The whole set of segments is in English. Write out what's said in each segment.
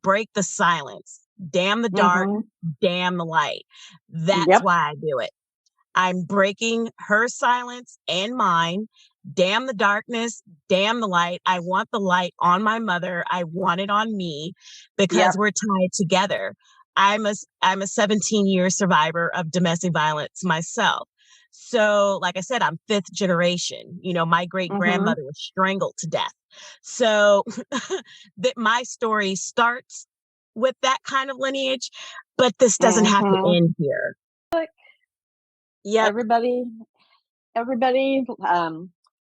break the silence. Damn the dark, damn the light. That's why I do it. I'm breaking her silence and mine. Damn the darkness, damn the light. I want the light on my mother. I want it on me because we're tied together. I'm a 17-year survivor of domestic violence myself. So, like I said, I'm fifth generation. You know, my great grandmother was strangled to death. So that my story starts with that kind of lineage, but this doesn't have to end here. Yeah, everybody,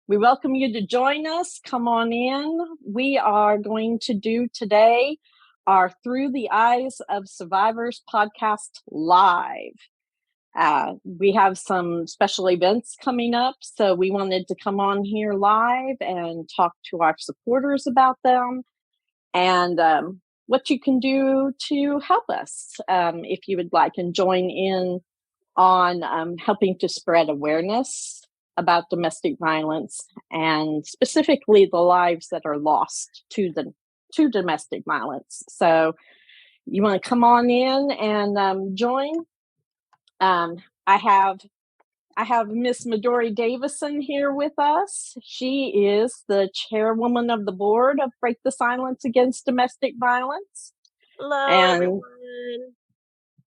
we welcome you to join us. Come on in. We are going to do today our Through the Eyes of Survivors podcast live. We have some special events coming up, so we wanted to come on here live and talk to our supporters about them and what you can do to help us if you would like and join in on helping to spread awareness about domestic violence and specifically the lives that are lost to domestic violence. So you want to come on in and join. I have Miss Midori Davidson here with us. She is the chairwoman of the board of Break the Silence Against Domestic Violence. Hello, everyone.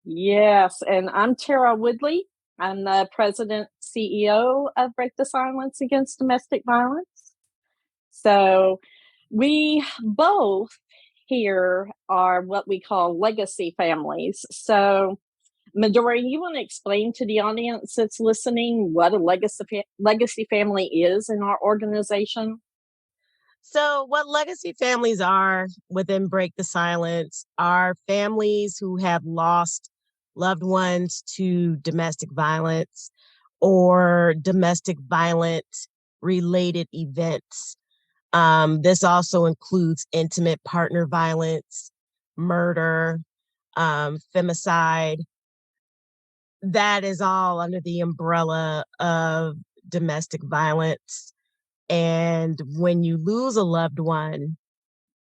Yes, and I'm Tara Woodlee. I'm the president, CEO of Break the Silence Against Domestic Violence. So we both here are what we call legacy families. So Midori, you want to explain to the audience that's listening what a legacy family is in our organization? So what legacy families are within Break the Silence are families who have lost loved ones to domestic violence or domestic violence related events. This also includes intimate partner violence, murder, femicide. That is all under the umbrella of domestic violence. And when you lose a loved one,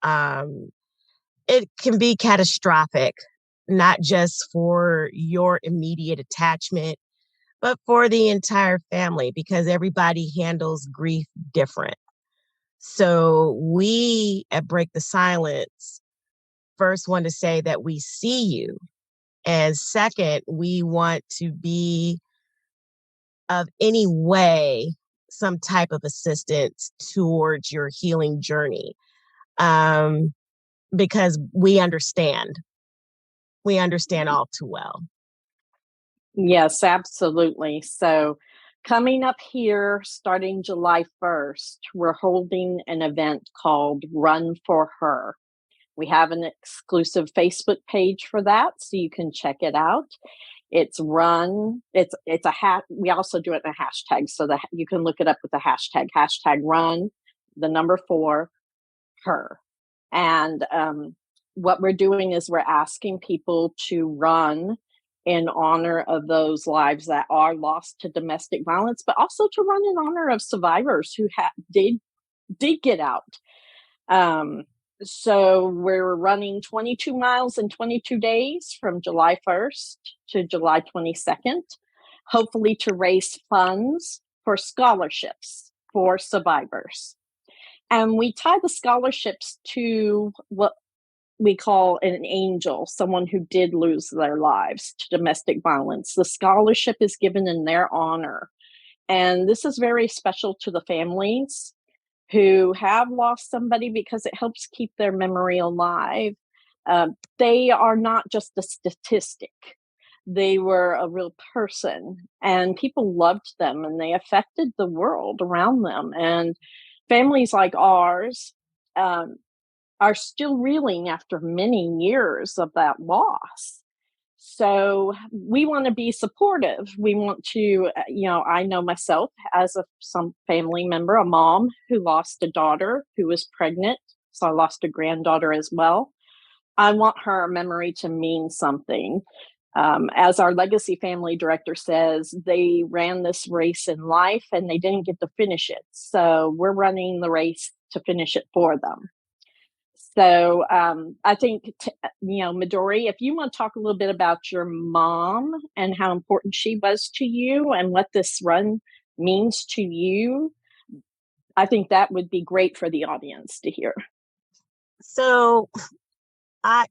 it can be catastrophic, not just for your immediate attachment, but for the entire family, because everybody handles grief different. So we at Break the Silence first want to say that we see you. And second, we want to be of any way some type of assistance towards your healing journey. Because we understand all too well. Yes, absolutely. So coming up here, starting July 1st, we're holding an event called Run for Her. We have an exclusive Facebook page for that, so you can check it out. It's run. It's a hat. We also do it in a hashtag, so that you can look it up with the hashtag run, the number 4, her. And what we're doing is we're asking people to run in honor of those lives that are lost to domestic violence, but also to run in honor of survivors who did get out. So we're running 22 miles in 22 days from July 1st to July 22nd, hopefully to raise funds for scholarships for survivors. And we tie the scholarships to what we call an angel, someone who did lose their lives to domestic violence. The scholarship is given in their honor. And this is very special to the families who have lost somebody because it helps keep their memory alive. They are not just a statistic. They were a real person, and people loved them, and they affected the world around them. And families like ours are still reeling after many years of that loss. So we want to be supportive. We want to, I know myself as some family member, a mom who lost a daughter who was pregnant. So I lost a granddaughter as well. I want her memory to mean something. As our legacy family director says, they ran this race in life and they didn't get to finish it. So we're running the race to finish it for them. So I think, Midori, if you want to talk a little bit about your mom and how important she was to you and what this run means to you, I think that would be great for the audience to hear. So I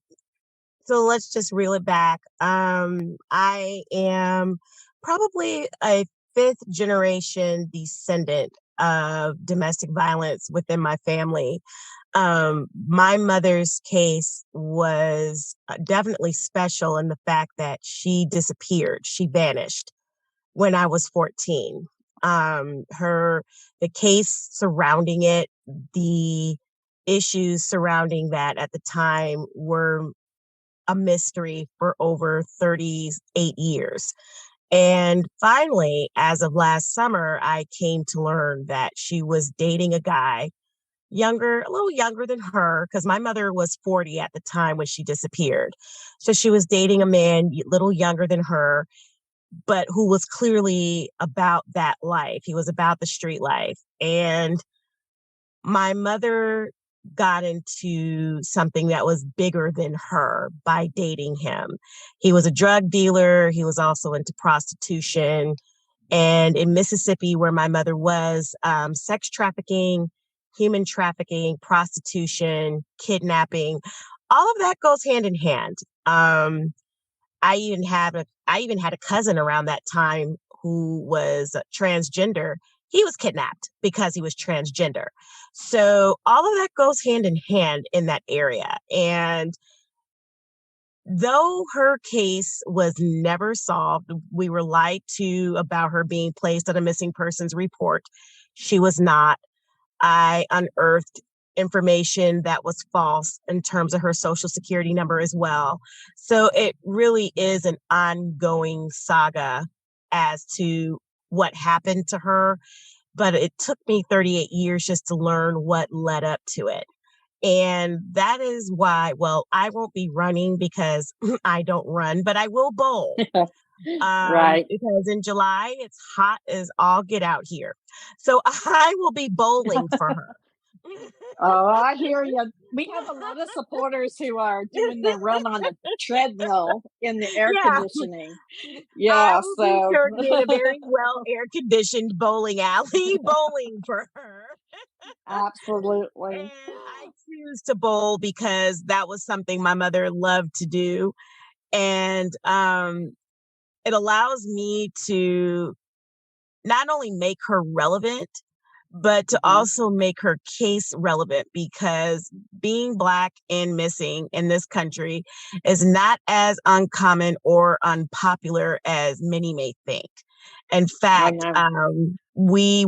so let's just reel it back. I am probably a fifth generation descendant of domestic violence within my family. My mother's case was definitely special in the fact that she disappeared. She vanished when I was 14. The case surrounding it, the issues surrounding that at the time were a mystery for over 38 years. And finally, as of last summer, I came to learn that she was dating a guy a little younger than her, because my mother was 40 at the time when she disappeared. So she was dating a man a little younger than her, but who was clearly about that life. He was about the street life. And my mother got into something that was bigger than her by dating him. He was a drug dealer. He was also into prostitution. And in Mississippi, where my mother was, sex trafficking, human trafficking, prostitution, kidnapping, all of that goes hand in hand. I even had a cousin around that time who was transgender. He was kidnapped because he was transgender. So all of that goes hand in hand in that area. And though her case was never solved, we were lied to about her being placed on a missing persons report. She was not. I unearthed information that was false in terms of her social security number as well. So it really is an ongoing saga as to what happened to her. But it took me 38 years just to learn what led up to it. And that is why, well, I won't be running because I don't run, but I will bowl. Right. Because in July, it's hot as all get out here. So I will be bowling for her. Oh, I hear you. We have a lot of supporters who are doing the run on a treadmill in the air Yeah, conditioning. I Yeah, will be so certainly in a very well air conditioned bowling alley bowling for her. absolutely. And I choose to bowl because that was something my mother loved to do. And it allows me to not only make her relevant, but to Mhm. also make her case relevant, because being Black and missing in this country is not as uncommon or unpopular as many may think. In I fact, know. we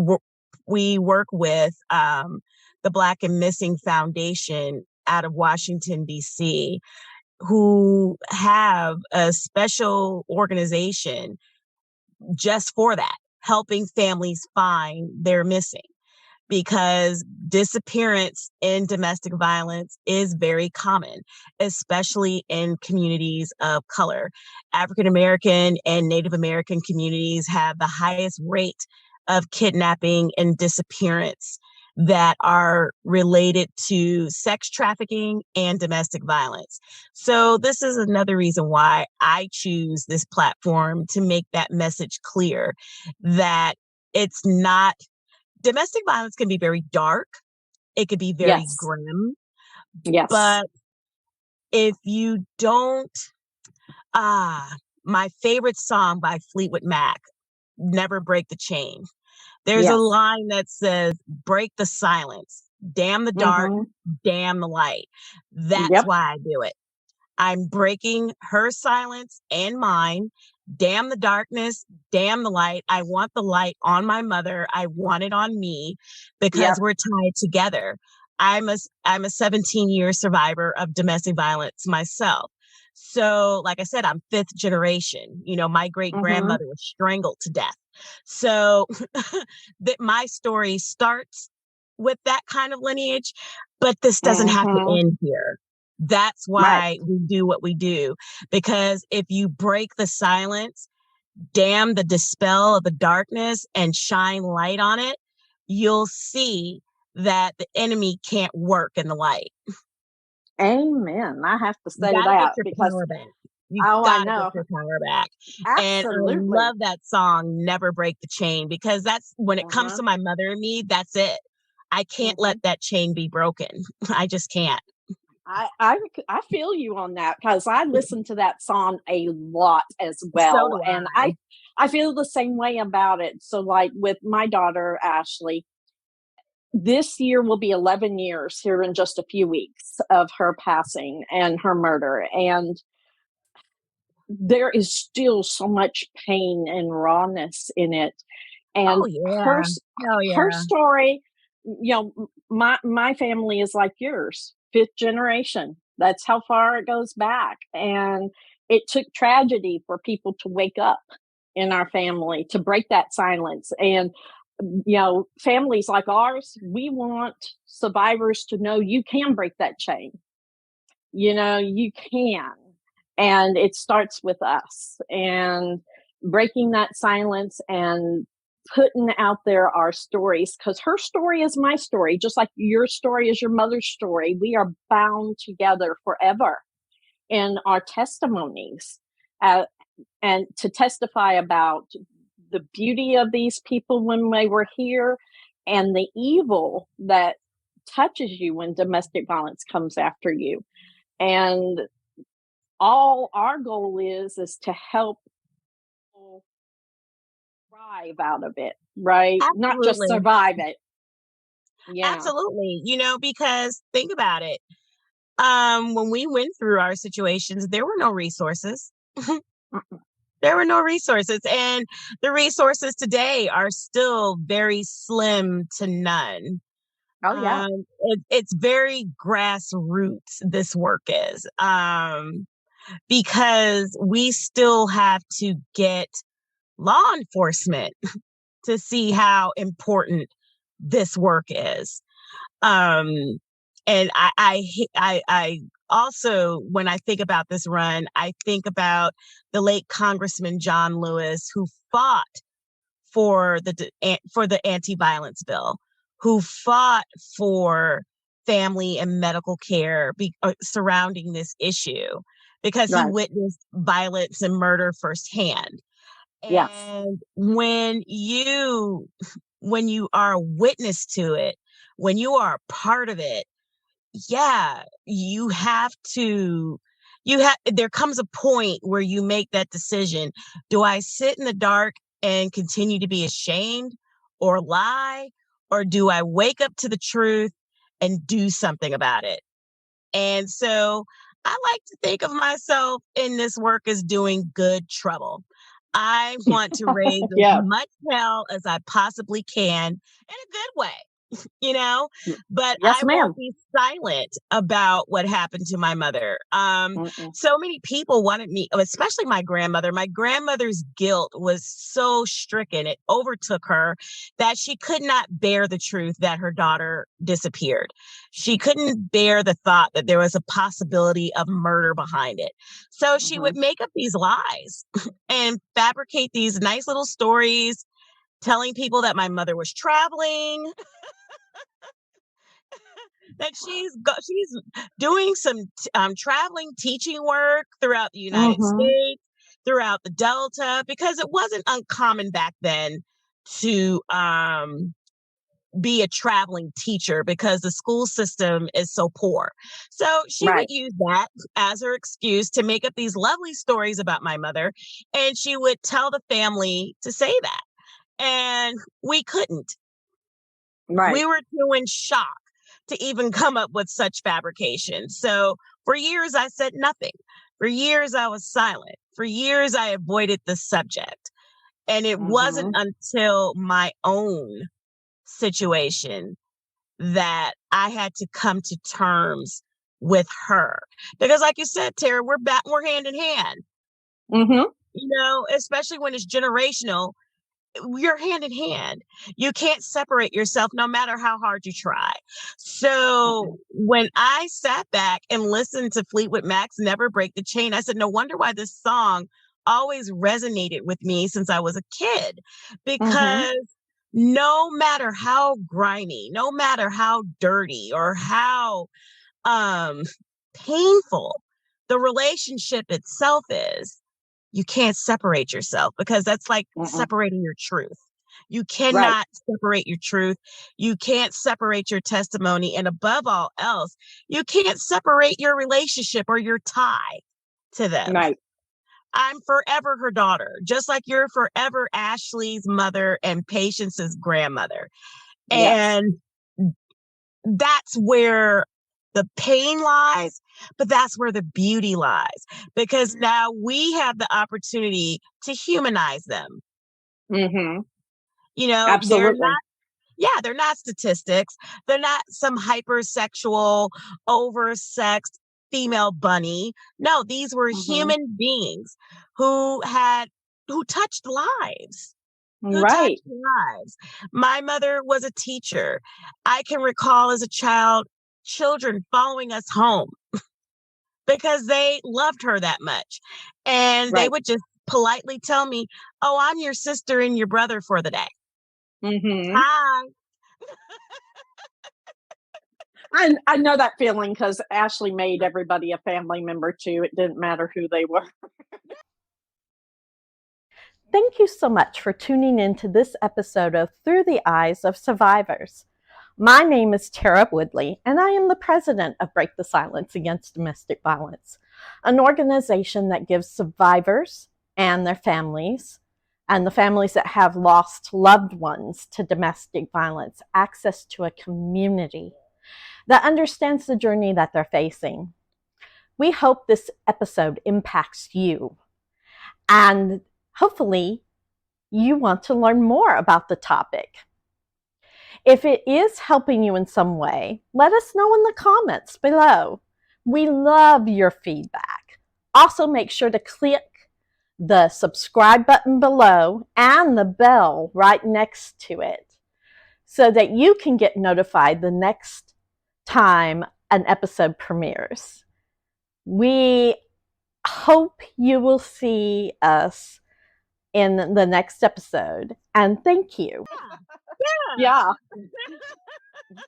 work with the Black and Missing Foundation out of Washington, D.C., who have a special organization just for that, helping families find their missing, because disappearance in domestic violence is very common, especially in communities of color. African American and Native American communities have the highest rate of kidnapping and disappearance that are related to sex trafficking and domestic violence. So, this is another reason why I choose this platform to make that message clear that it's not domestic violence can be very dark. It could be very Yes. grim, Yes. but if you don't, my favorite song by Fleetwood Mac, Never Break the Chain. There's a Yes. line that says, break the silence, damn the dark, Hmm. damn the light. That's Yep. why I do it. I'm breaking her silence and mine. Damn the darkness, damn the light. I want the light on my mother. I want it on me because Yep. we're tied together. I'm a 17-year survivor of domestic violence myself. So, like I said, I'm fifth generation. My great Hmm. grandmother was strangled to death. So that my story starts with that kind of lineage, but this doesn't have to Hmm. end here. That's Right. why we do what we do. Because if you break the silence, damn the dispel of the darkness, and shine light on it, you'll see that the enemy can't work in the light. Amen. I have to You say gotta get that your because, power back. You oh, I gotta get know. your power back. And I Absolutely. love that song, Never Break the Chain, because that's when it comes Uh-huh. to my mother and me, that's it. I can't Mhm. let that chain be broken. I just can't. I feel you on that because I listen to that song a lot as So well, do and I. I feel the same way about it. So, like with my daughter Ashley, this year will be 11 years here in just a few weeks of her passing and her murder, and there is still so much pain and rawness in it. And Oh her yeah. Oh her yeah. story, my family is like yours, fifth generation. That's how far it goes back, and it took tragedy for people to wake up in our family to break that silence. And families like ours, we want survivors to know you can break that chain. You can. And it starts with us and breaking that silence and putting out there our stories, because her story is my story, just like your story is your mother's story. We are bound together forever in our testimonies, uh, and to testify about the beauty of these people when they were here and the evil that touches you when domestic violence comes after you. And all our goal is to help people thrive out of it, right? Not just Absolutely. survive it. Yeah. Absolutely. Because think about it. When we went through our situations, there were no resources. Mm-mm. There were no resources. And the resources today are still very slim to none. Oh, yeah. It's very grassroots, this work is. Because we still have to get law enforcement to see how important this work is. Um, and I also, when I think about this run, I think about the late Congressman John Lewis, who fought for the anti-violence bill, who fought for family and medical care surrounding this issue, because he Right. witnessed violence and murder firsthand. Yes. And when you are a witness to it, when you are a part of it, yeah, there comes a point where you make that decision. Do I sit in the dark and continue to be ashamed or lie? Or do I wake up to the truth and do something about it? And so I like to think of myself in this work as doing good trouble. I want to raise as Yeah. much hell as I possibly can in a good way, you know, but Yes, I ma'am. won't be silent about what happened to my mother. Mm-mm. So many people wanted me, especially my grandmother. My grandmother's guilt was so stricken, it overtook her, that she could not bear the truth that her daughter disappeared. She couldn't bear the thought that there was a possibility of murder behind it. So she Mhm. would make up these lies and fabricate these nice little stories, telling people that my mother was traveling, that she's doing some traveling teaching work throughout the United Mhm. States, throughout the Delta, because it wasn't uncommon back then to be a traveling teacher because the school system is so poor. So she would Right. use that as her excuse to make up these lovely stories about my mother, and she would tell the family to say that. And we couldn't. Right. We were too in shock to even come up with such fabrication. So for years, I said nothing. For years, I was silent. For years, I avoided the subject. And it wasn't Mhm. until my own situation that I had to come to terms with her. Because like you said, Tara, we're hand in hand, Mhm. especially when it's generational. You're hand in hand. You can't separate yourself no matter how hard you try. So Mm-mm. when I sat back and listened to Fleetwood Mac's Never Break the Chain, I said, no wonder why this song always resonated with me since I was a kid. Mhm. Because no matter how grimy, no matter how dirty or how um painful the relationship itself is, you can't separate yourself, because that's like separating your truth. You cannot separate your truth. You can't separate your testimony. And above all else, you can't separate your relationship or your tie to them. Right. I'm forever her daughter, just like you're forever Ashley's mother and Patience's grandmother. Yes. And that's where the pain lies, but that's where the beauty lies, because now we have the opportunity to humanize them. Mm-hmm. You know, Absolutely. they're not statistics. They're not some hypersexual, oversexed female bunny. No, these were human beings who touched lives. Who Right. touched lives. My mother was a teacher. I can recall as a child, children following us home because they loved her that much. And they Right. would just politely tell me, "Oh, I'm your sister and your brother for the day. Mm-hmm. Hi." I know that feeling because Ashley made everybody a family member too. It didn't matter who they were. Thank you so much for tuning in to this episode of Through the Eyes of Survivors. My name is Tara Woodlee, and I am the president of Break the Silence Against Domestic Violence, an organization that gives survivors and their families, and the families that have lost loved ones to domestic violence, access to a community that understands the journey that they're facing. We hope this episode impacts you, and hopefully you want to learn more about the topic. If it is helping you in some way, let us know in the comments below. We love your feedback. Also, make sure to click the subscribe button below and the bell right next to it so that you can get notified the next time an episode premieres. We hope you will see us in the next episode, and thank you. Yeah.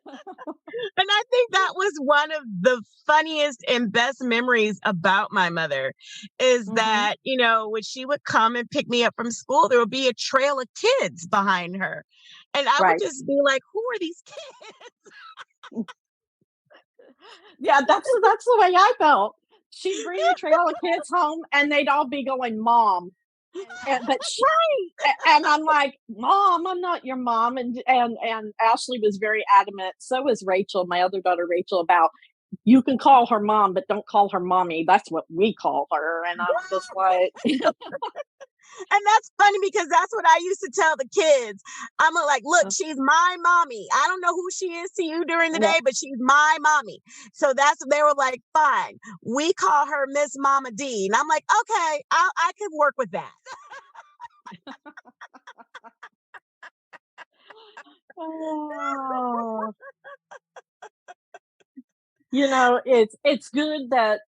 And I think that was one of the funniest and best memories about my mother is that, you know, when she would come and pick me up from school, there would be a trail of kids behind her. And I would just be like, who are these kids? Yeah, that's the way I felt. She'd bring a trail of kids home and they'd all be going, "Mom." And I'm like, "Mom, I'm not your mom." And Ashley was very adamant. So was Rachel, my other daughter Rachel, about you can call her mom, but don't call her mommy. That's what we call her. And I'm just like, and that's funny because that's what I used to tell the kids. I'm like, look, she's my mommy. I don't know who she is to you during the day, but she's my mommy. So they were like, fine. We call her Miss Mama D. And I'm like, okay, I could work with that. oh. You know, it's good that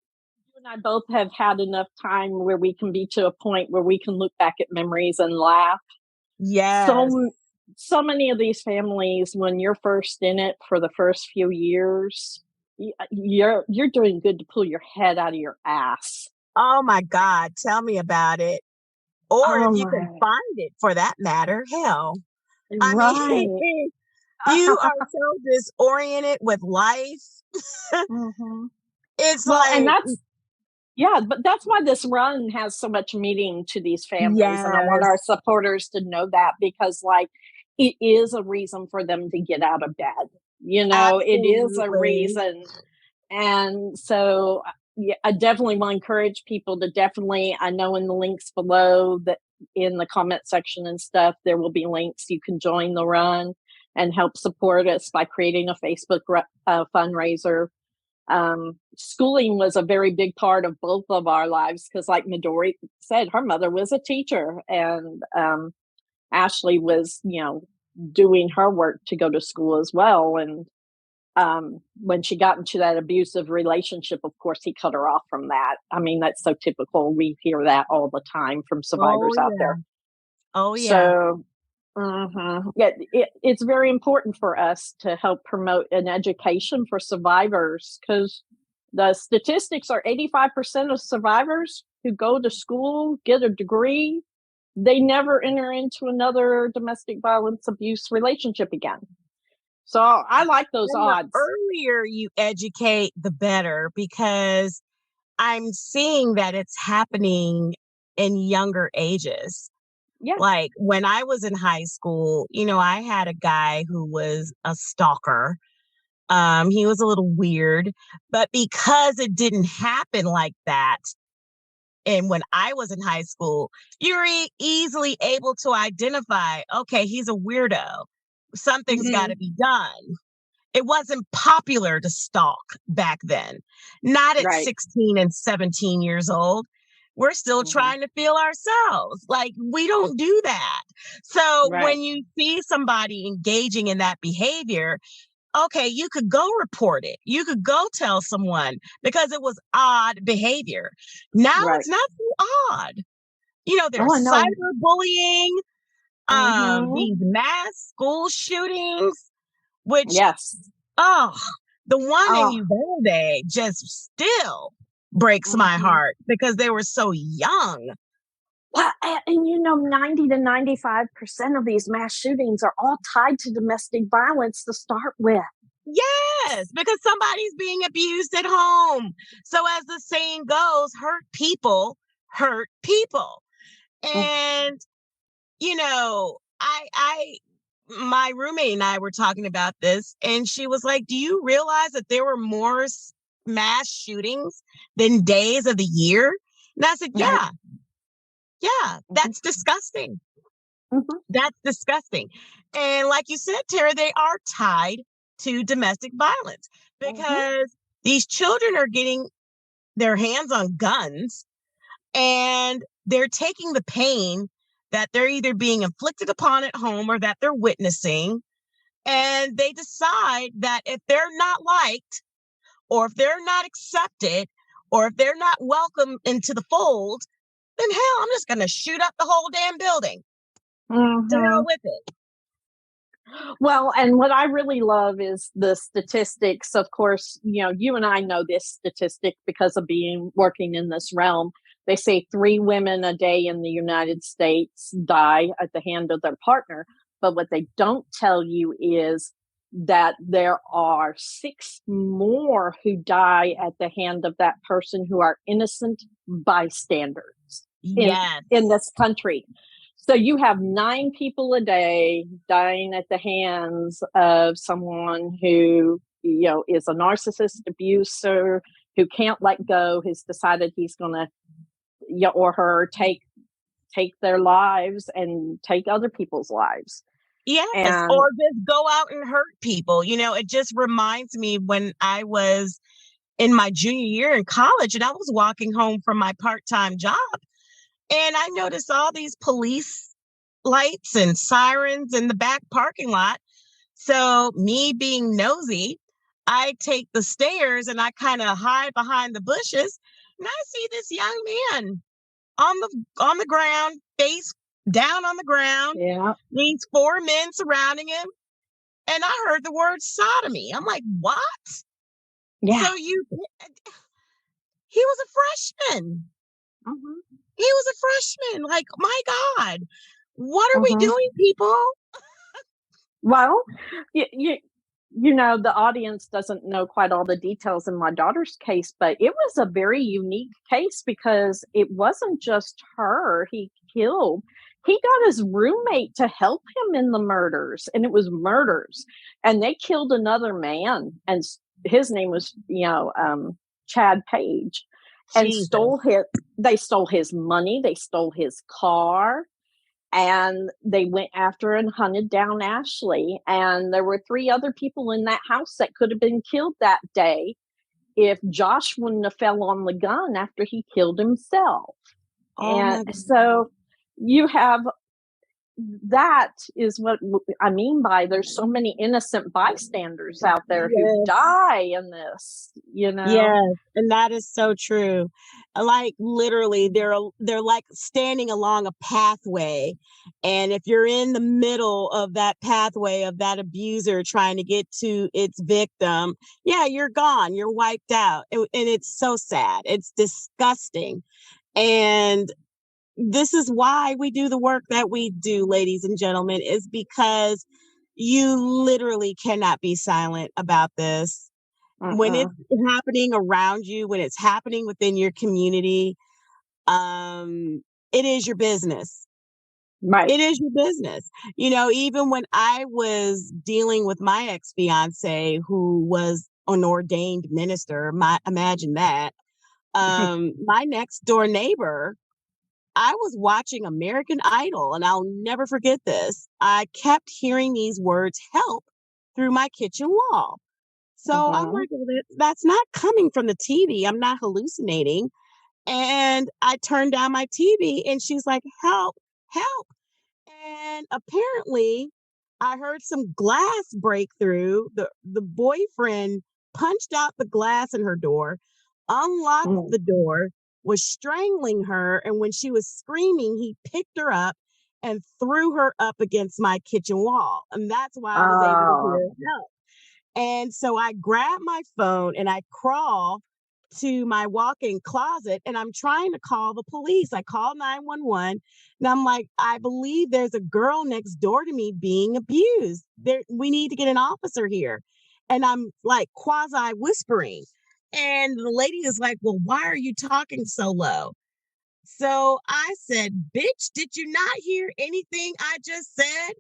you and I both have had enough time where we can be to a point where we can look back at memories and laugh. Yes. So many of these families, when you're first in it for the first few years, you're doing good to pull your head out of your ass. Oh my God, tell me about it. Or if you can find it, for that matter, hell. I mean, you are so disoriented with life. It's and but that's why this run has so much meaning to these families. Yes. And I want our supporters to know that, because like it is a reason for them to get out of bed. You know, Absolutely. It is a reason. And so I definitely want to encourage people to I know in the links below that in the comment section and stuff, there will be links. You can join the run and help support us by creating a Facebook fundraiser. Schooling was a very big part of both of our lives because, like Midori said, her mother was a teacher, and Ashley was, doing her work to go to school as well. And when she got into that abusive relationship, of course, he cut her off from that. I mean, that's so typical. We hear that all the time from survivors out there. Oh, yeah. So, it's very important for us to help promote an education for survivors, because The statistics are 85% of survivors who go to school, get a degree, they never enter into another domestic violence abuse relationship again. So I like those odds. The earlier you educate, the better, because I'm seeing that it's happening in younger ages. Yeah. Like when I was in high school, I had a guy who was a stalker. He was a little weird, but because it didn't happen like that, and when I was in high school, you're easily able to identify, okay, he's a weirdo. Something's got to be done. It wasn't popular to stalk back then, not at 16 and 17 years old. We're still trying to feel ourselves. Like, we don't do that. So when you see somebody engaging in that behavior, okay, you could go report it. You could go tell someone because it was odd behavior. Now it's not so odd. There's cyberbullying, these mass school shootings, which, the one in Uvalde just still breaks my heart because they were so young. Well, and 90 to 95% of these mass shootings are all tied to domestic violence to start with. Yes, because somebody's being abused at home. So as the saying goes, hurt people hurt people. And, my roommate and I were talking about this, and she was like, do you realize that there were more mass shootings than days of the year? And I said, yeah, that's disgusting. That's disgusting. And like you said, Tara, they are tied to domestic violence because these children are getting their hands on guns and they're taking the pain that they're either being inflicted upon at home or that they're witnessing. And they decide that if they're not liked or if they're not accepted or if they're not welcome into the fold, then hell, I'm just going to shoot up the whole damn building. To hell with it. Well, and what I really love is the statistics. Of course, you and I know this statistic because of working in this realm. They say 3 women a day in the United States die at the hand of their partner. But what they don't tell you is that there are 6 more who die at the hand of that person who are innocent bystanders in this country. So you have 9 people a day dying at the hands of someone who, is a narcissist abuser, who can't let go, who's decided he's going to, or her take their lives and take other people's lives. Yes, or just go out and hurt people. It just reminds me when I was in my junior year in college and I was walking home from my part-time job. And I noticed all these police lights and sirens in the back parking lot. So me being nosy, I take the stairs and I kind of hide behind the bushes. And I see this young man on the ground, face down on the ground. Yeah. These 4 men surrounding him. And I heard the word sodomy. I'm like, what? Yeah. So he was a freshman. He was a freshman. Like, my God, what are we doing, people? Well, the audience doesn't know quite all the details in my daughter's case, but it was a very unique case because it wasn't just her he killed. He got his roommate to help him in the murders, and it was murders. And they killed another man, and his name was, Chad Page. And they stole his money, they stole his car, and they went after and hunted down Ashley. And there were 3 other people in that house that could have been killed that day if Josh wouldn't have fell on the gun after he killed himself. So you have that is what I mean by there's so many innocent bystanders out there Yes. who die in this, you know? Yes, and that is so true. Like literally, they're like standing along a pathway, and if you're in the middle of that pathway of that abuser trying to get to its victim, yeah, you're gone, you're wiped out, and it's so sad. It's disgusting, and this is why we do the work that we do, ladies and gentlemen, is because you literally cannot be silent about this. When it's happening around you, when it's happening within your community, it is your business. Right. It is your business. You know, even when I was dealing with my ex-fiance, who was an ordained minister, imagine that. My next door neighbor, I was watching American Idol, and I'll never forget this. I kept hearing these words, help, through my kitchen wall. So I'm like, well, that's not coming from the TV. I'm not hallucinating. And I turned down my TV, and she's like, help, help. And apparently I heard some glass break through. The boyfriend punched out the glass in her door, unlocked the door, was strangling her. And when she was screaming, he picked her up and threw her up against my kitchen wall. And that's why I was able to hear help. And so I grab my phone and I crawl to my walk-in closet, and I'm trying to call the police. I call 911, and I'm like, I believe there's a girl next door to me being abused. We need to get an officer here. And I'm like quasi whispering. And the lady is like, well, why are you talking so low? So I said, bitch, did you not hear anything I just said?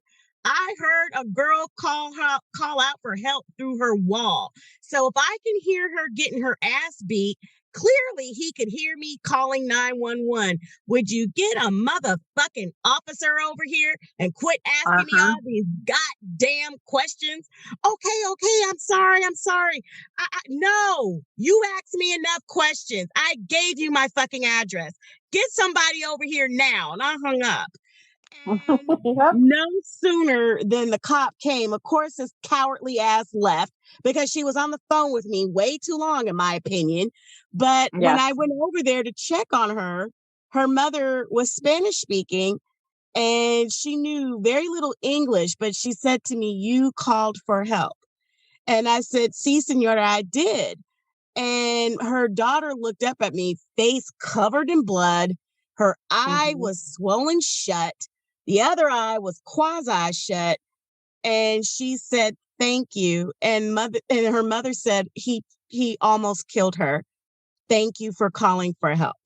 I heard a girl call out for help through her wall. So if I can hear her getting her ass beat, clearly he could hear me calling 911. Would you get a motherfucking officer over here and quit asking me all these goddamn questions? Okay, I'm sorry. No, you asked me enough questions. I gave you my fucking address. Get somebody over here now. And I hung up. No sooner than the cop came, of course, his cowardly ass left because she was on the phone with me way too long, in my opinion. But when I went over there to check on her, her mother was Spanish speaking and she knew very little English, but she said to me, you called for help. And I said, sí, señora, I did. And her daughter looked up at me, face covered in blood. Her eye was swollen shut. The other eye was quasi shut. And she said, thank you. And her mother said, he almost killed her. Thank you for calling for help.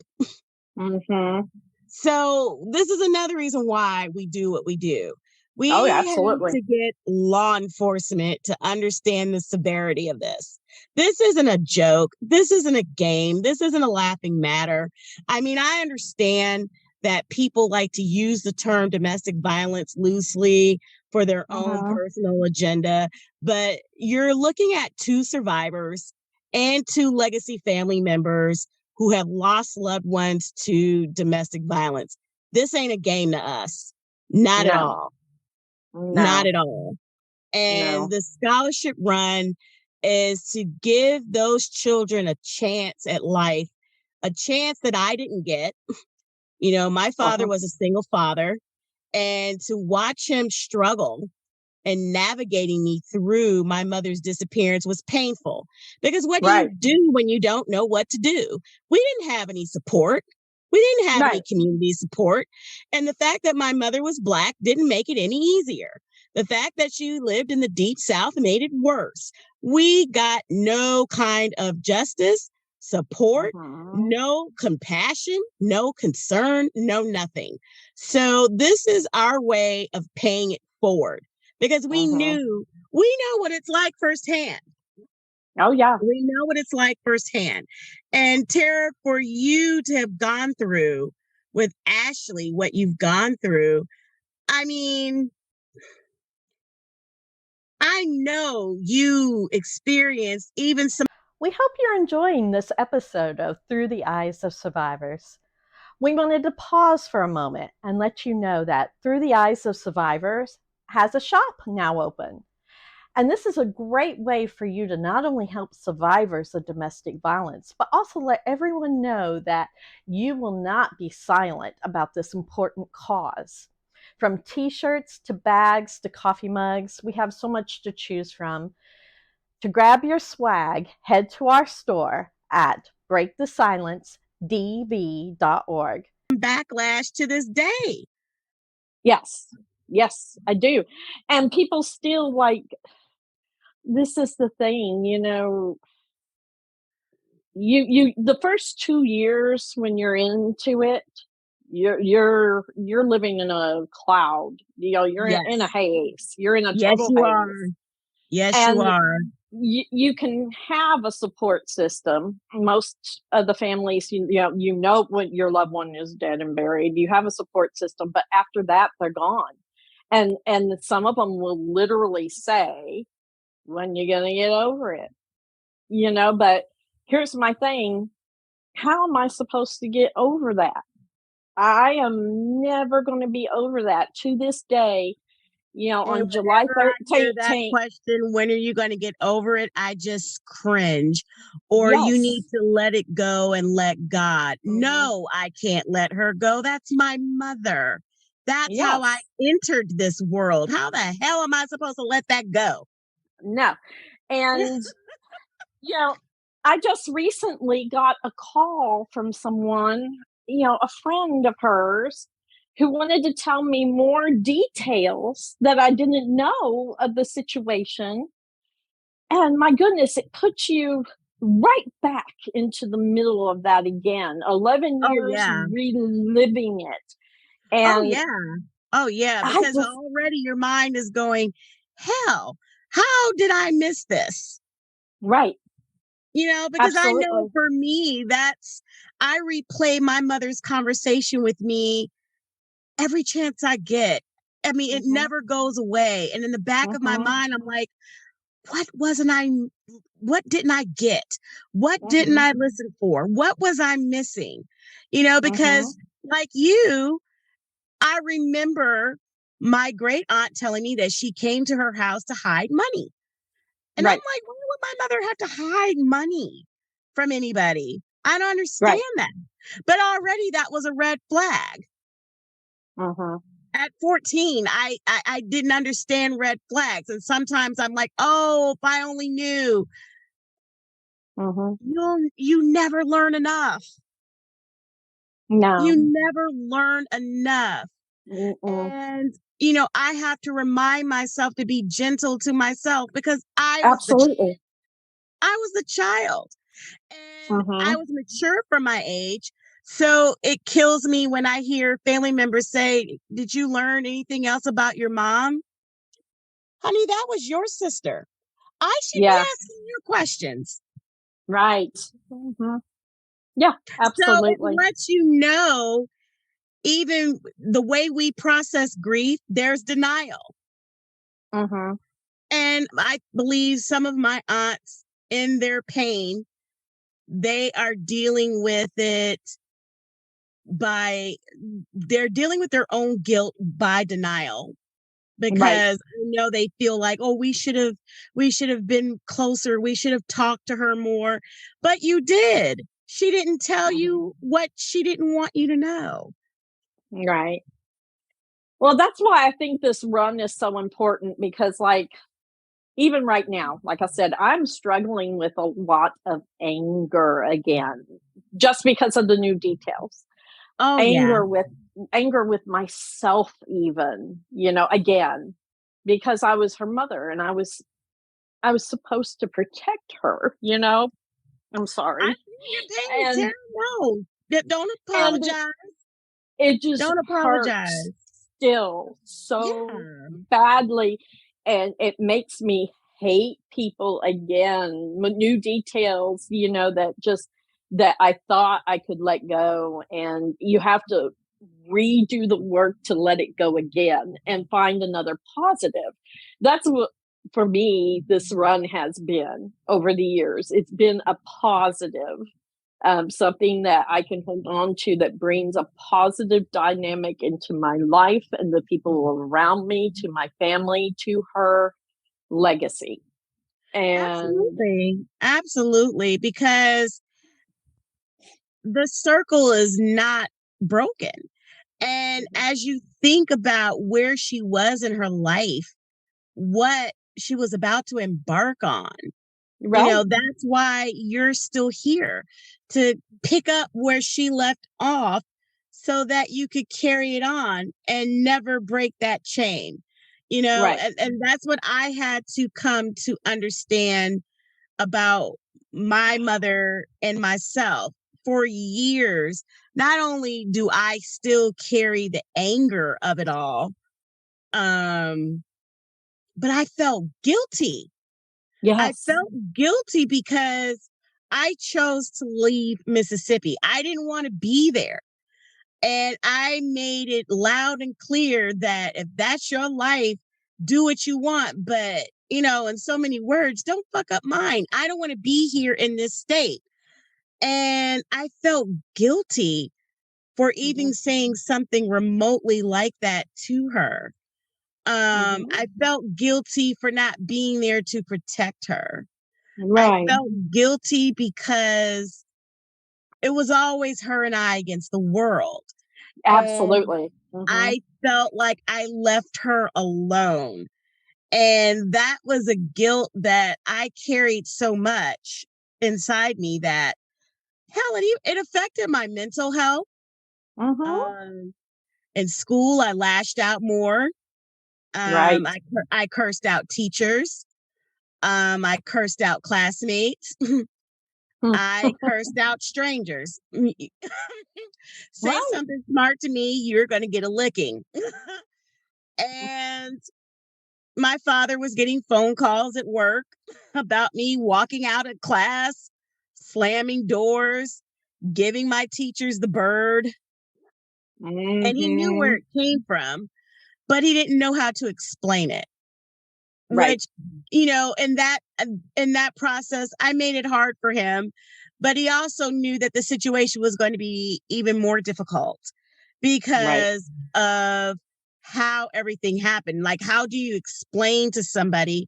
So this is another reason why we do what we do. We have to get law enforcement to understand the severity of this. This isn't a joke. This isn't a game. This isn't a laughing matter. I mean, I understand that people like to use the term domestic violence loosely for their own personal agenda, but you're looking at two survivors and two legacy family members who have lost loved ones to domestic violence. This ain't a game to us. Not at all. Not at all. And the scholarship run is to give those children a chance at life, a chance that I didn't get. You know, my father was a single father, and to watch him struggle and navigating me through my mother's disappearance was painful. Because what do you do when you don't know what to do? We didn't have any support. We didn't have any community support. And the fact that my mother was Black didn't make it any easier. The fact that she lived in the Deep South made it worse. We got no kind of justice, support, no compassion, no concern, no nothing. So this is our way of paying it forward. Because we know what it's like firsthand. Oh, yeah. We know what it's like firsthand. And Tara, for you to have gone through with Ashley what you've gone through, I mean, I know you experienced even some. We hope you're enjoying this episode of Through the Eyes of Survivors. We wanted to pause for a moment and let you know that Through the Eyes of Survivors has a shop now open. And this is a great way for you to not only help survivors of domestic violence, but also let everyone know that you will not be silent about this important cause. From t-shirts to bags to coffee mugs, we have so much to choose from. To grab your swag, head to our store at breakthesilencedv.org. Backlash to this day. Yes, I do. And people still this is the thing, you the first 2 years when you're into it, you're living in a cloud. You're in a haze. You're in a Yes, total you haze. are. Yes, And you are. you can have a support system. Most of the families, when your loved one is dead and buried, you have a support system, but after that, they're gone. And some of them will literally say, when you gonna get over it? But here's my thing. How am I supposed to get over that? I am never going to be over that to this day. On July I hear that 13th. question, when are you going to get over it? I just cringe. Or Yes. you need to let it go and let God. Mm-hmm. No, I can't let her go. That's my mother. That's how I entered this world. How the hell am I supposed to let that go? No. And, I just recently got a call from someone, a friend of hers, who wanted to tell me more details that I didn't know of the situation. And my goodness, it puts you right back into the middle of that again. 11 years reliving it. And Oh, yeah. Because already your mind is going, hell, how did I miss this? Right. Because absolutely. I know for me, I replay my mother's conversation with me every chance I get. I mean, it never goes away. And in the back of my mind, I'm like, what didn't I get? What didn't I listen for? What was I missing? Because like you, I remember my great aunt telling me that she came to her house to hide money. And I'm like, why would my mother have to hide money from anybody? I don't understand that. But already that was a red flag. At 14, I didn't understand red flags. And sometimes I'm like, oh, if I only knew. You never learn enough. No. You never learn enough. And, I have to remind myself to be gentle to myself because I was the child. And I was mature for my age. So it kills me when I hear family members say, did you learn anything else about your mom? Honey, that was your sister. I should be asking you questions. Right. Yeah, absolutely. So it lets you know, even the way we process grief, there's denial. And I believe some of my aunts, in their pain, they are dealing with it they're dealing with their own guilt by denial, because I know they feel like, oh, we should have been closer. We should have talked to her more. But you did. She didn't tell you what she didn't want you to know. Right. Well, that's why I think this run is so important, because even right now, like I said, I'm struggling with a lot of anger again, just because of the new details. Oh, anger with myself, even, again, because I was her mother and I was supposed to protect her, I'm sorry. No, don't apologize. It just don't apologize. Still so badly, and it makes me hate people again. New details, that I thought I could let go, and you have to redo the work to let it go again and find another positive. That's what, for me, this run has been over the years. It's been a positive something that I can hold on to that brings a positive dynamic into my life and the people around me, to my family, to her legacy. And Absolutely, because the circle is not broken. And as you think about where she was in her life, what she was about to embark on, that's why you're still here, to pick up where she left off so that you could carry it on and never break that chain, and that's what I had to come to understand about my mother and myself. For years, not only do I still carry the anger of it all, but I felt guilty. Yes. I felt guilty because I chose to leave Mississippi. I didn't want to be there. And I made it loud and clear that if that's your life, do what you want. But, in so many words, don't fuck up mine. I don't want to be here in this state. And I felt guilty for even saying something remotely like that to her. I felt guilty for not being there to protect her. I felt guilty because it was always her and I against the world. Absolutely. I felt like I left her alone. And that was a guilt that I carried so much inside me that, hell, it affected my mental health. In school, I lashed out more. I cursed out teachers. I cursed out classmates. I cursed out strangers. Say something smart to me, you're going to get a licking. And my father was getting phone calls at work about me walking out of class, slamming doors, giving my teachers the bird. And he knew where it came from, but he didn't know how to explain it. Which, in that process, I made it hard for him, but he also knew that the situation was going to be even more difficult because of how everything happened. Like, how do you explain to somebody,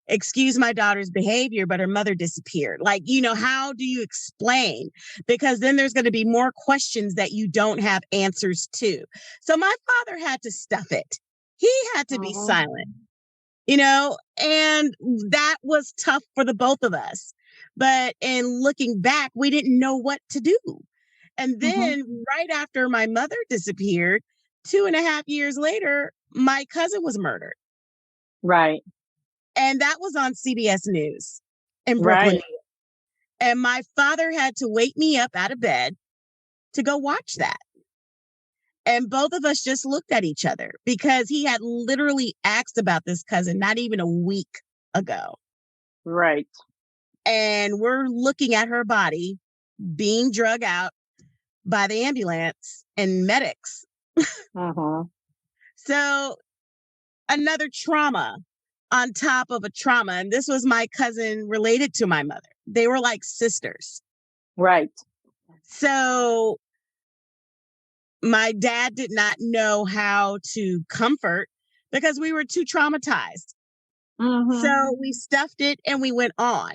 excuse my daughter's behavior, but her mother disappeared? Like, how do you explain? Because then there's going to be more questions that you don't have answers to. So my father had to stuff it. He had to be silent. And that was tough for the both of us. But in looking back, we didn't know what to do. And then right after my mother disappeared, 2.5 years later, my cousin was murdered. Right. And that was on CBS News in Brooklyn. And my father had to wake me up out of bed to go watch that. And both of us just looked at each other because he had literally asked about this cousin not even a week ago. Right. And we're looking at her body being drug out by the ambulance and medics. So another trauma on top of a trauma. And this was my cousin related to my mother. They were like sisters. Right. So my dad did not know how to comfort because we were too traumatized. So we stuffed it and we went on.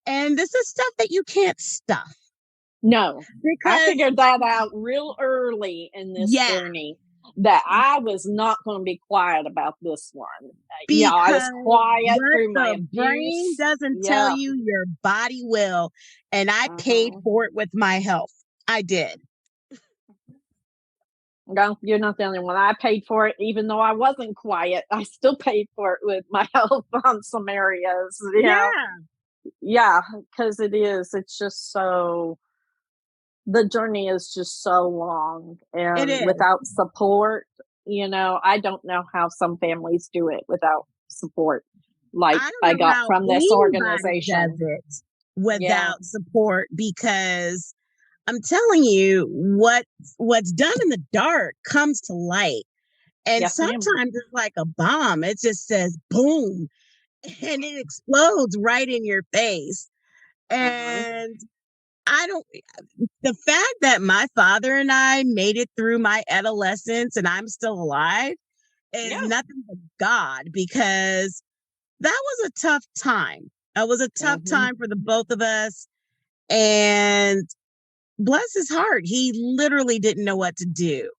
And this is stuff that you can't stuff. No, because I figured that out real early in this journey, that I was not going to be quiet about this one. I was quiet through my abuse. The brain doesn't tell you, your body will. And I paid for it with my health. I did. No, you're not the only one. I paid for it, even though I wasn't quiet. I still paid for it with my health on some areas. Yeah, because it's just so, the journey is just so long. And without support, I don't know how some families do it without support. Like I got from this organization. Does it without support, because I'm telling you, what's done in the dark comes to light. And sometimes it's like a bomb. It just says boom, and it explodes right in your face. And the fact that my father and I made it through my adolescence and I'm still alive is nothing but God, because that was a tough time. It was a tough time for the both of us. And bless his heart, he literally didn't know what to do.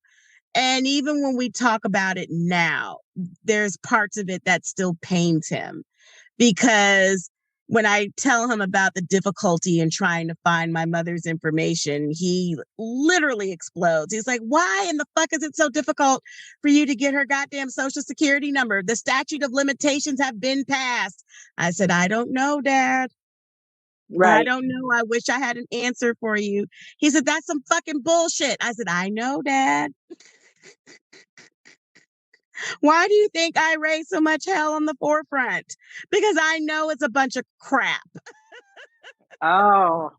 And even when we talk about it now, there's parts of it that still pains him, because when I tell him about the difficulty in trying to find my mother's information, he literally explodes. He's like, why in the fuck is it so difficult for you to get her goddamn social security number? The statute of limitations have been passed. I said, I don't know, Dad. Right. I don't know. I wish I had an answer for you. He said, that's some fucking bullshit. I said, I know, Dad. Why do you think I raise so much hell on the forefront? Because I know it's a bunch of crap. Oh.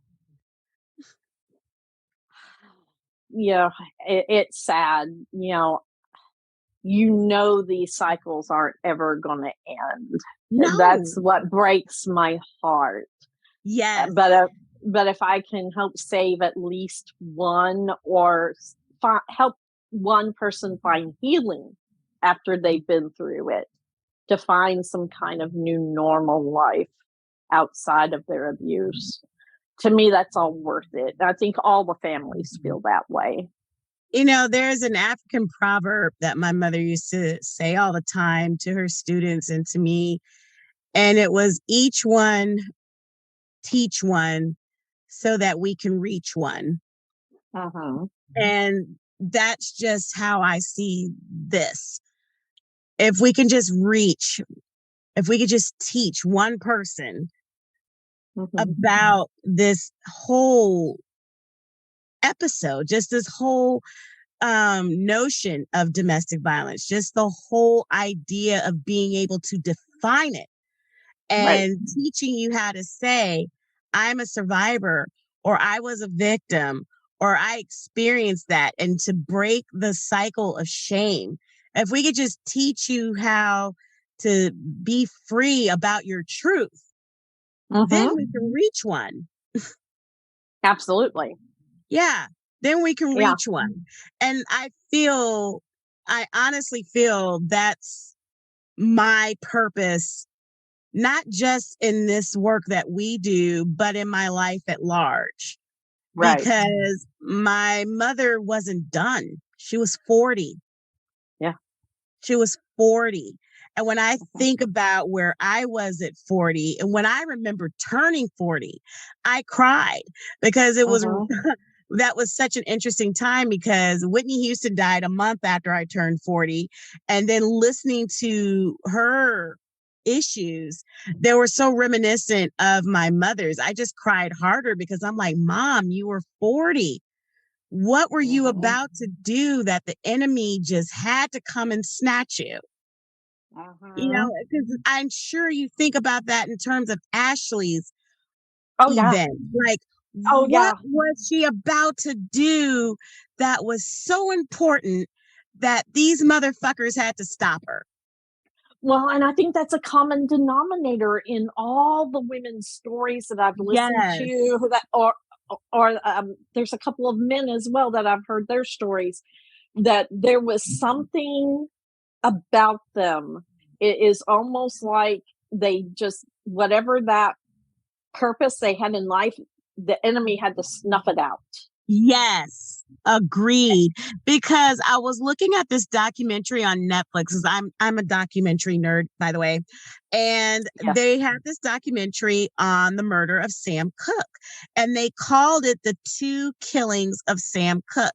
Yeah, it's sad. These cycles aren't ever going to end. No. That's what breaks my heart. Yes. But if I can help save at least one, or help one person find healing after they've been through it, to find some kind of new normal life outside of their abuse, to me, that's all worth it. I think all the families feel that way. There's an African proverb that my mother used to say all the time to her students and to me. And it was, each one teach one so that we can reach one. And that's just how I see this. If we can just teach one person about this whole episode, just this whole notion of domestic violence, just the whole idea of being able to define it, and teaching you how to say, I'm a survivor, or I was a victim, or I experienced that, and to break the cycle of shame. If we could just teach you how to be free about your truth, then we can reach one. Absolutely. Yeah. Then we can reach one. And I honestly feel that's my purpose, not just in this work that we do, but in my life at large. Right. Because my mother wasn't done. She was 40. Yeah. She was 40. And when I think about where I was at 40, and when I remember turning 40, I cried, because it was that was such an interesting time, because Whitney Houston died a month after I turned 40. And then listening to her issues, they were so reminiscent of my mother's. I just cried harder, because I'm like, Mom, you were 40. What were you about to do that the enemy just had to come and snatch you? Because I'm sure you think about that in terms of Ashley's event. Like, what was she about to do that was so important that these motherfuckers had to stop her? Well, and I think that's a common denominator in all the women's stories that I've listened to, or there's a couple of men as well that I've heard their stories, that there was something about them. It is almost like they just, whatever that purpose they had in life, the enemy had to snuff it out. Yes, agreed. Because I was looking at this documentary on Netflix, because I'm a documentary nerd, by the way. And they had this documentary on the murder of Sam Cooke. And they called it The Two Killings of Sam Cooke.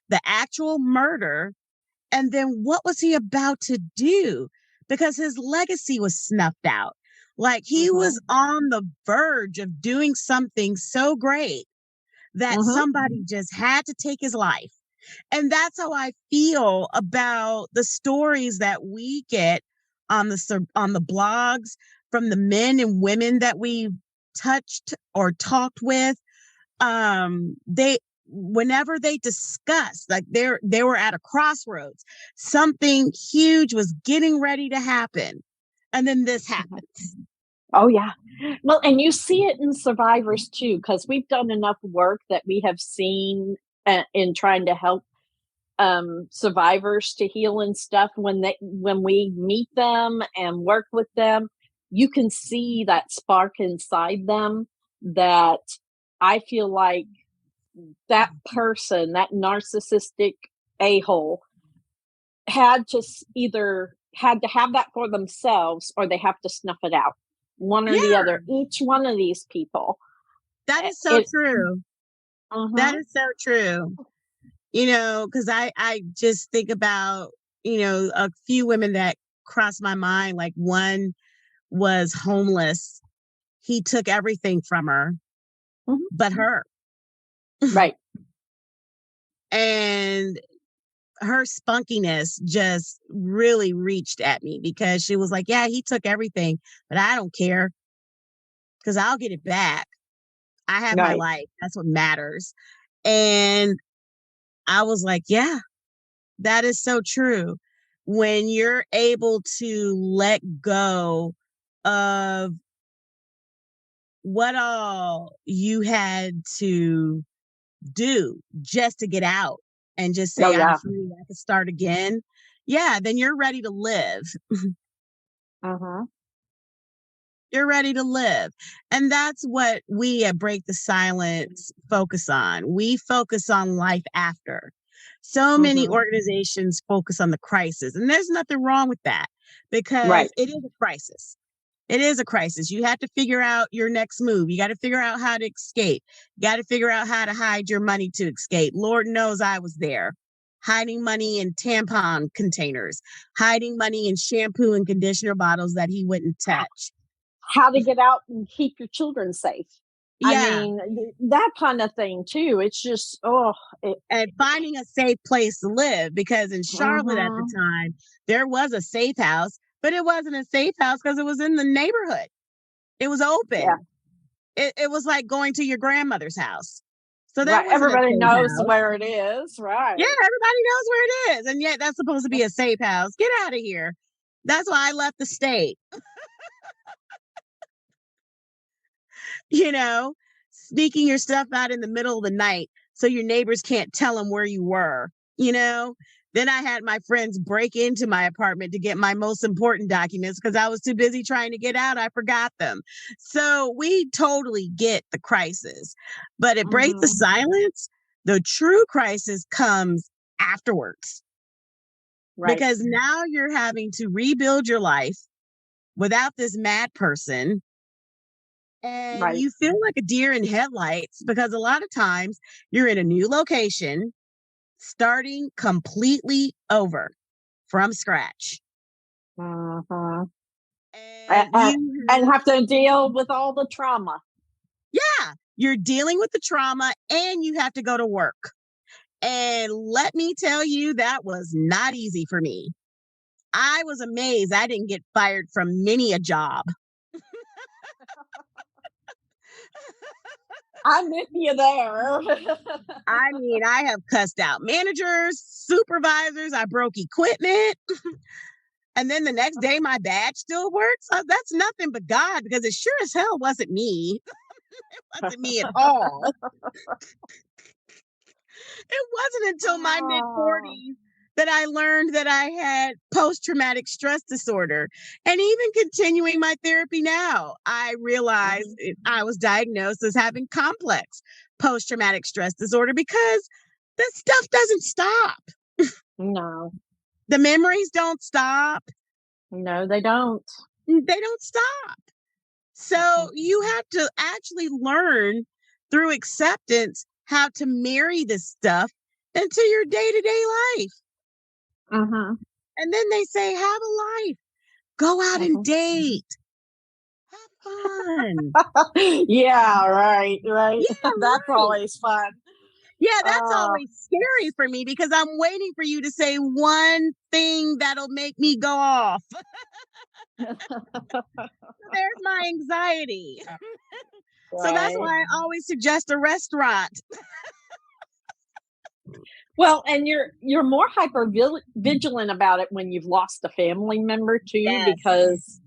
The actual murder, and then what was he about to do? Because his legacy was snuffed out. Like, he was on the verge of doing something so great that somebody just had to take his life. And that's how I feel about the stories that we get on the blogs from the men and women that we've touched or talked with. Whenever they discuss, like, they were at a crossroads, something huge was getting ready to happen, and then this happens. Oh, yeah. Well, and you see it in survivors too, because we've done enough work that we have seen in trying to help survivors to heal and stuff. When we meet them and work with them, you can see that spark inside them that I feel like that person, that narcissistic a-hole, either had to have that for themselves or they have to snuff it out. One or the other. Each one of these people. That is so true. That is so true. Because I just think about, a few women that crossed my mind. Like, one was homeless. He took everything from her, but her. Right. And her spunkiness just really reached at me because she was like, yeah, he took everything, but I don't care because I'll get it back. I have my life. That's what matters. And I was like, yeah, that is so true. When you're able to let go of what all you had to do just to get out and just say, I'm free, I can start again. Yeah, then you're ready to live. You're ready to live. And that's what we at Break the Silence focus on. We focus on life after. So many organizations focus on the crisis, and there's nothing wrong with that because it is a crisis. It is a crisis. You have to figure out your next move. You got to figure out how to escape. You got to figure out how to hide your money to escape. Lord knows I was there, hiding money in tampon containers, hiding money in shampoo and conditioner bottles that he wouldn't touch. How to get out and keep your children safe. Yeah. I mean, that kind of thing too. It's just, and finding a safe place to live, because in Charlotte at the time, there was a safe house, but it wasn't a safe house because it was in the neighborhood. It was open. Yeah. It was like going to your grandmother's house. So that everybody knows where it is, right? Yeah, everybody knows where it is. And yet that's supposed to be a safe house. Get out of here. That's why I left the state. Sneaking your stuff out in the middle of the night so your neighbors can't tell them where you were, Then I had my friends break into my apartment to get my most important documents because I was too busy trying to get out. I forgot them. So we totally get the crisis. But at Break the Silence, the true crisis comes afterwards. Right. Because now you're having to rebuild your life without this mad person. And you feel like a deer in headlights because a lot of times you're in a new location, starting completely over from scratch. And have to deal with all the trauma. Yeah, you're dealing with the trauma and you have to go to work. And let me tell you, that was not easy for me. I was amazed I didn't get fired from many a job. I'm with you there. I mean, I have cussed out managers, supervisors. I broke equipment. And then the next day, my badge still works. That's nothing but God, because it sure as hell wasn't me. It wasn't me at all. It wasn't until my mid-40s that I learned that I had post-traumatic stress disorder. And even continuing my therapy now, I realized I was diagnosed as having complex post-traumatic stress disorder because this stuff doesn't stop. No. The memories don't stop. No, they don't. They don't stop. So you have to actually learn through acceptance how to marry this stuff into your day-to-day life. And then they say, have a life. Go out and date. Have fun. Yeah, right. Yeah, that's right. always fun. Yeah, that's always scary for me because I'm waiting for you to say one thing that'll make me go off. There's my anxiety. So that's why I always suggest a restaurant. Well, and you're more hyper vigilant about it when you've lost a family member too, because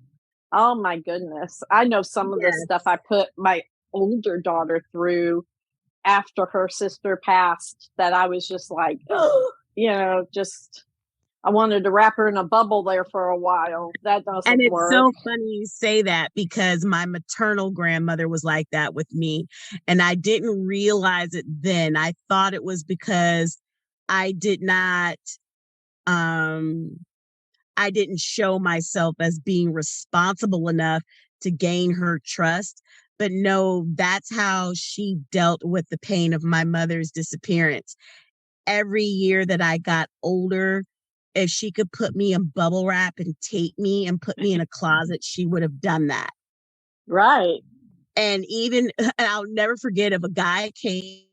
Oh my goodness. I know some of the stuff I put my older daughter through after her sister passed that I was just like, just I wanted to wrap her in a bubble there for a while. That doesn't And it's work. so funny you say that, because my maternal grandmother was like that with me. And I didn't realize it then. I thought it was because I did not, I didn't show myself as being responsible enough to gain her trust. But no, that's how she dealt with the pain of my mother's disappearance. Every year that I got older, if she could put me in bubble wrap and tape me and put me in a closet, she would have done that. Right. And I'll never forget, if a guy came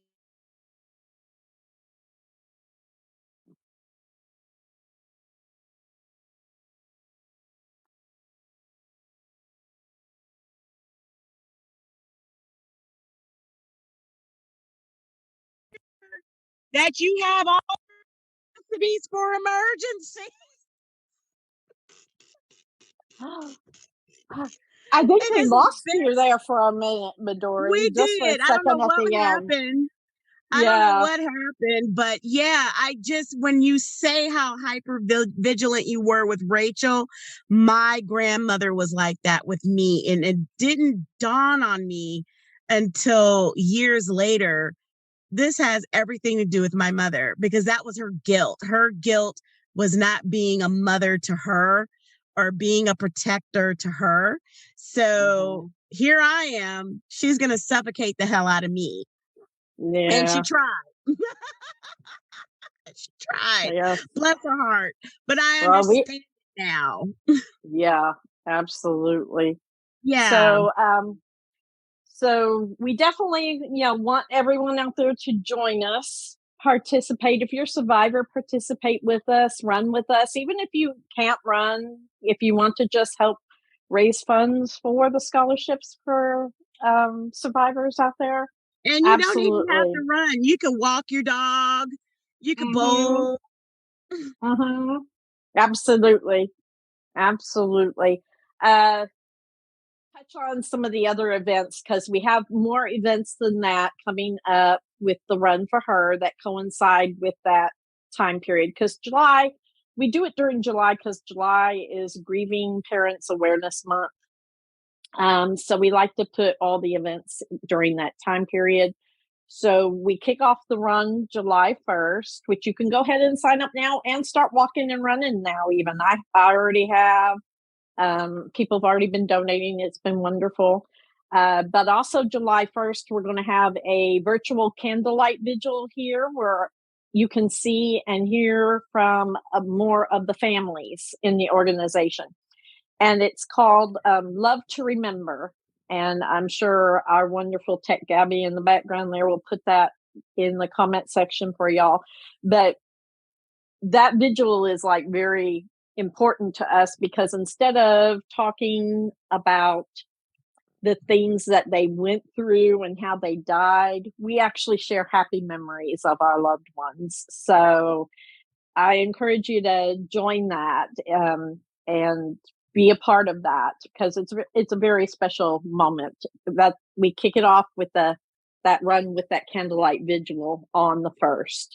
that you have all recipes for emergency. I think It we is lost you there for a minute, Midori. We Just for a did. I don't know second at what the end. happened. I don't know Yeah. what happened, but yeah, when you say how hyper vigilant you were with Rachel, my grandmother was like that with me. And it didn't dawn on me until years later. This has everything to do with my mother, because that was her guilt. Her guilt was not being a mother to her or being a protector to her. So here I am. She's going to suffocate the hell out of me. Yeah. And she tried. She tried. Yeah. Bless her heart. But I understand now. Yeah, absolutely. Yeah. So we definitely, want everyone out there to join us, participate. If you're a survivor, participate with us, run with us. Even if you can't run, if you want to just help raise funds for the scholarships for survivors out there. And you don't even have Absolutely. to run. You can walk your dog. You can Mm-hmm. bowl. Mm-hmm. Absolutely. Absolutely. Touch on some of the other events, because we have more events than that coming up with the Run for Her that coincide with that time period. Because July, we do it during July because July is Grieving Parents Awareness Month. So we like to put all the events during that time period. So we kick off the run July 1st, which you can go ahead and sign up now and start walking and running now. Even I already have. People have already been donating. It's been wonderful. But also July 1st, we're going to have a virtual candlelight vigil here where you can see and hear from more of the families in the organization. And it's called Love to Remember. And I'm sure our wonderful tech Gabby in the background there will put that in the comment section for y'all. But that vigil is like very important to us, because instead of talking about the things that they went through and how they died, we actually share happy memories of our loved ones. So I encourage you to join that and be a part of that, because it's a very special moment. That we kick it off with that run with that candlelight vigil on the 1st.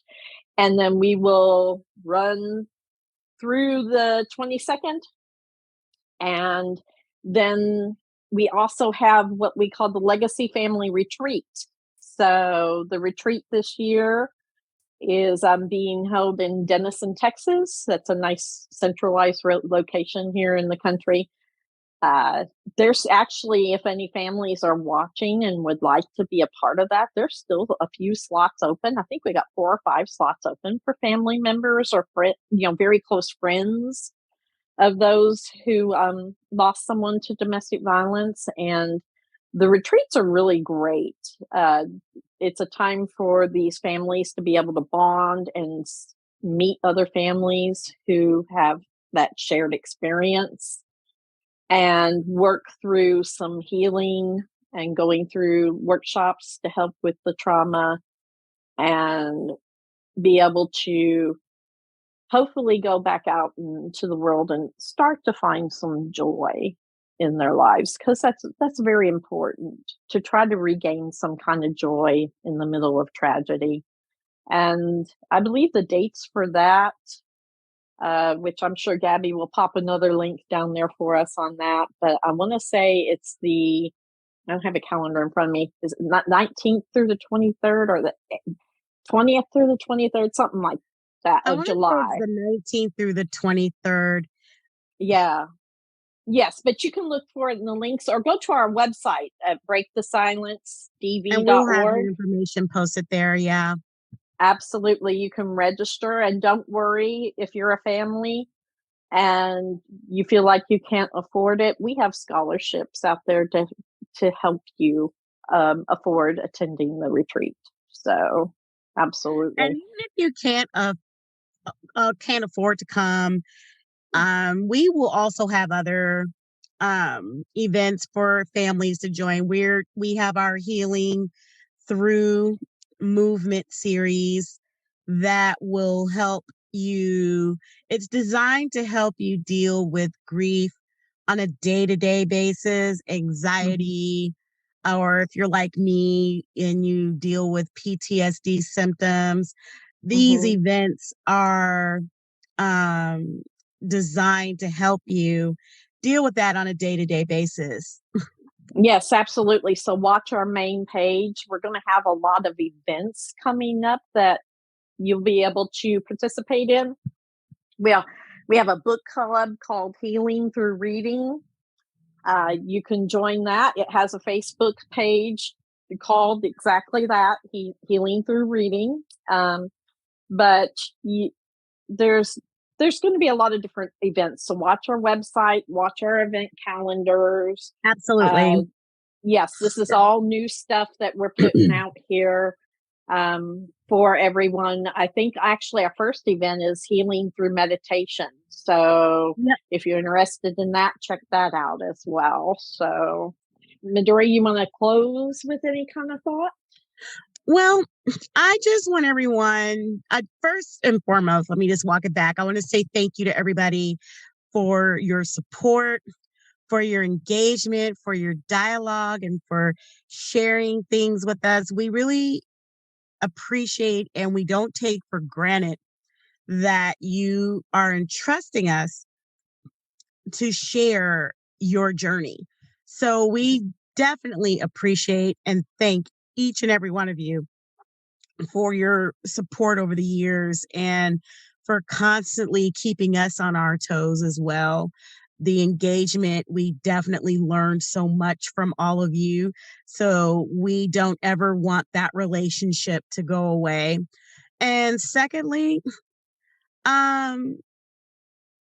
And then we will run through the 22nd. And then we also have what we call the Legacy Family Retreat. So the retreat this year is being held in Denison, Texas. That's a nice centralized location here in the country. There's actually, if any families are watching and would like to be a part of that, there's still a few slots open. I think we got 4 or 5 slots open for family members or very close friends of those who lost someone to domestic violence. And the retreats are really great. It's a time for these families to be able to bond and meet other families who have that shared experience and work through some healing and going through workshops to help with the trauma and be able to hopefully go back out into the world and start to find some joy in their lives, because that's very important, to try to regain some kind of joy in the middle of tragedy. And I believe the dates for that, which I'm sure Gabby will pop another link down there for us on that, but I want to say it's I don't have a calendar in front of me. Is it not 19th through the 23rd, or the 20th through the 23rd, something like that, I of want to say July? it's the 19th through the 23rd. Yeah. Yes, but you can look for it in the links, or go to our website at breakthesilencedv.org. And we'll have the information posted there. Yeah. Absolutely. You can register, and don't worry if you're a family and you feel like you can't afford it. We have scholarships out there to help you afford attending the retreat. So absolutely. And even if you can't afford to come, we will also have other events for families to join. We have our Healing Through Movement series that will help you. It's designed to help you deal with grief on a day-to-day basis, anxiety, or if you're like me and you deal with PTSD symptoms. These events are designed to help you deal with that on a day-to-day basis. Yes, absolutely. So watch our main page. We're going to have a lot of events coming up that you'll be able to participate in. We have a book club called Healing Through Reading. You can join that. It has a Facebook page called exactly that, Healing Through Reading. But there's going to be a lot of different events. So watch our website, watch our event calendars. Absolutely. Yes, this is all new stuff that we're putting out here for everyone. I think actually our first event is Healing Through Meditation. So if you're interested in that, check that out as well. So Midori, you want to close with any kind of thought? Well, I just want everyone, first and foremost, let me just walk it back. I want to say thank you to everybody for your support, for your engagement, for your dialogue, and for sharing things with us. We really appreciate, and we don't take for granted that you are entrusting us to share your journey. So we definitely appreciate and thank each and every one of you for your support over the years and for constantly keeping us on our toes as well. The engagement, we definitely learned so much from all of you. So we don't ever want that relationship to go away. And secondly, I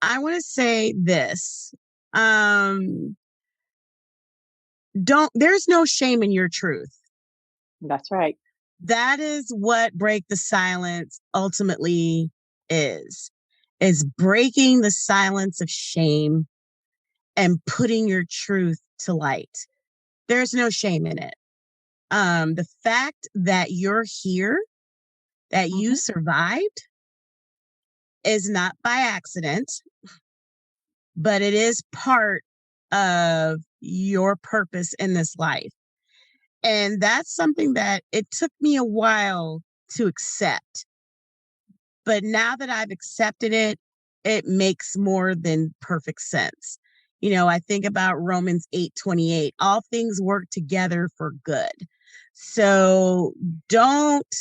want to say this. There's no shame in your truth. That's right. That is what Break the Silence ultimately is breaking the silence of shame and putting your truth to light. There's no shame in it. The fact that you're here, that you survived, is not by accident, but it is part of your purpose in this life. And that's something that it took me a while to accept. But now that I've accepted it, it makes more than perfect sense. You know, I think about Romans 8:28. All things work together for good. So don't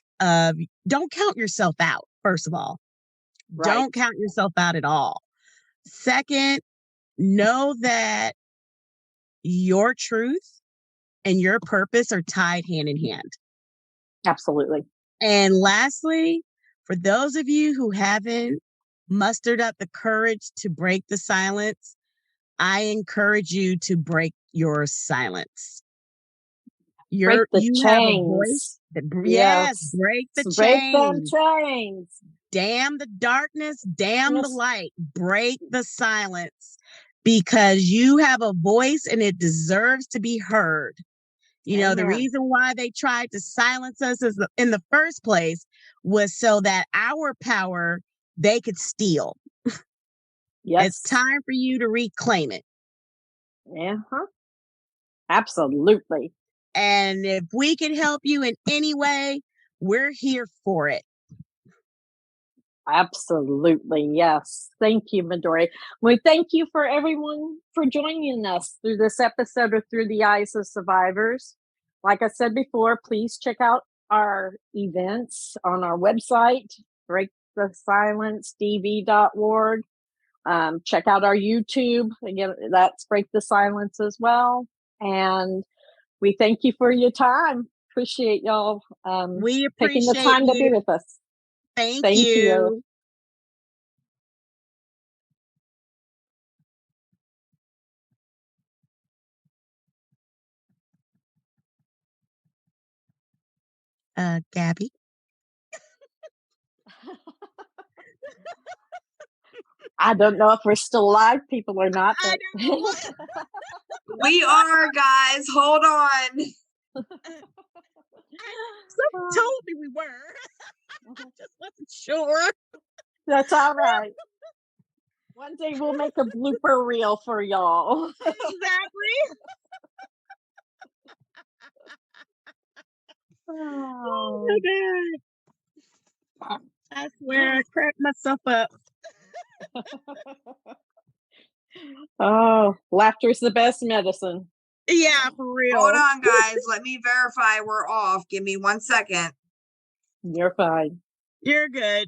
count yourself out, first of all. Right. Don't count yourself out at all. Second, know that your truth and your purpose are tied hand in hand. Absolutely. And lastly, for those of you who haven't mustered up the courage to break the silence, I encourage you to break your silence. You have a voice. Yes, break the chains. Break them chains. Damn the darkness, damn the light. Break the silence, because you have a voice and it deserves to be heard. You know, the reason why they tried to silence us in the first place was so that our power they could steal. Yes. It's time for you to reclaim it. Uh-huh. Absolutely. And if we can help you in any way, we're here for it. Absolutely. Yes. Thank you, Midori. We thank you for everyone for joining us through this episode of Through the Eyes of Survivors. Like I said before, please check out our events on our website, breakthesilencedv.org. Check out our YouTube. Again, that's Break the Silence as well. And we thank you for your time. Appreciate y'all We taking the appreciate time to you. be with us. Thank Thank you. you. Gabby? I don't know if we're still live, people, or not. I But know. We are, guys. Hold on. Someone told me we were. I just wasn't sure. That's all right. One day we'll make a blooper reel for y'all. Exactly. Oh my God. I swear I cracked myself up. Oh, laughter's the best medicine. Yeah, for real. Hold on, guys. Let me verify we're off. Give me 1 second. You're fine. You're good.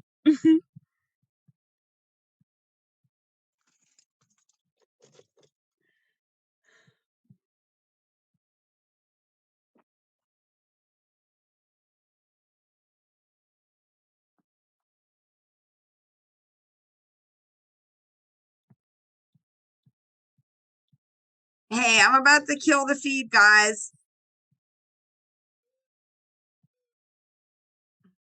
Hey, I'm about to kill the feed, guys.